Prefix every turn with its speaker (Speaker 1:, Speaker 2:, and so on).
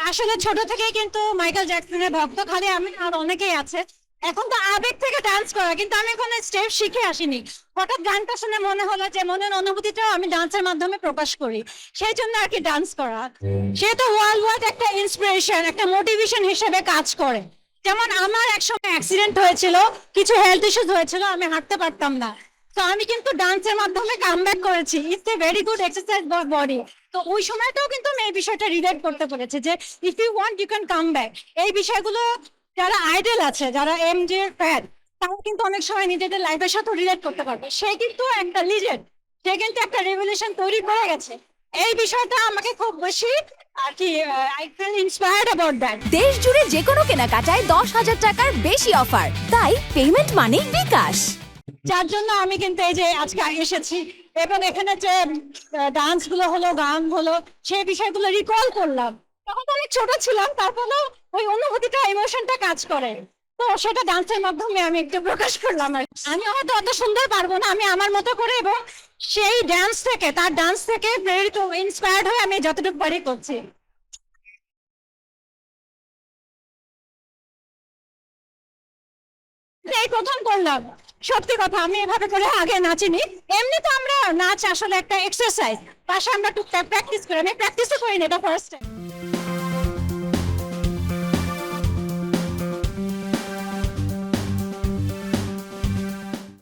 Speaker 1: আসলে ছোট থেকেই কিন্তু মাইকেল জ্যাকসনের ভক্ত, খালি আমি না, আর অনেকেই আছে। এখন তো আবেগ থেকে ডান্স করা, কিন্তু আমি কোনো স্টেপ শিখে আসিনি। হঠাৎ গানটা শুনে মনে হলো যে মনের অনুভূতিটা আমি ডান্সের মাধ্যমে প্রকাশ করি, সেই জন্য আর কি ডান্স করা। সেটা ওয়ার্ল্ড ওয়াইড একটা ইন্সপিরেশন, একটা মোটিভেশন হিসেবে কাজ করে। যেমন আমার একসময় অ্যাক্সিডেন্ট হয়েছিল, কিছু হেলথ ইস্যুস হয়েছিল, আমি হাঁটতে পারতাম না। তো আমি কিন্তু ডান্সের মাধ্যমে কামব্যাক করেছি। It's a very good exercise for body. তো ওই সময়টাও কিন্তু আমি এই বিষয়টা রিলেট করতে পেরেছি যে if you want you can come back. এই বিষয়গুলো যারা আইডল আছে, যারা এমজে এর ফ্যান, তারা কিন্তু অনেক সময় নিজেদের লাইফের সাথে রিলেট করতে পারবে। সে কিন্তু একটা লিজেন্ড, সে কিন্তু একটা রেভলিউশন তৈরি করে গেছে। এই বিষয়টা আমাকে খুব বেশি আর কি, I feel inspired about that.
Speaker 2: দেশ জুড়ে যে কোনো কেনাকাটায় 10,000 টাকার বেশি অফার, তাই পেমেন্ট মানেই বিকাশ।
Speaker 1: যার জন্য আমি কিন্তু এই যে আজকে এসেছি, এবং এখানে যে ডান্স গুলো হলো, গান হলো, সেই বিষয়গুলো রিকল করলাম। তখন তো অনেক ছোট ছিলাম, তারপরেও ওই অনুভূতিটা, ইমোশনটা কাজ করে। তো সেটা ডান্সের মাধ্যমে আমি একটু প্রকাশ করলাম। আর আমি হয়তো অত সুন্দর পারবো না, আমি আমার মতো করে, এবং সেই ডান্স থেকে, তার ডান্স থেকে প্রেরিত, ইন্সপায়ার্ড হয়ে আমি যতটুকু পারি করছি। এই প্রথম করলাম। সত্যি কথা, আমি এভাবে করে আগে নাচিনি। এমনি তো আমরা নাচ আসলে একটা এক্সারসাইজ, পাশে আমরা টুকটাক প্র্যাকটিস করি, আমি প্র্যাকটিসও করিনি, এটা ফার্স্ট টাইম।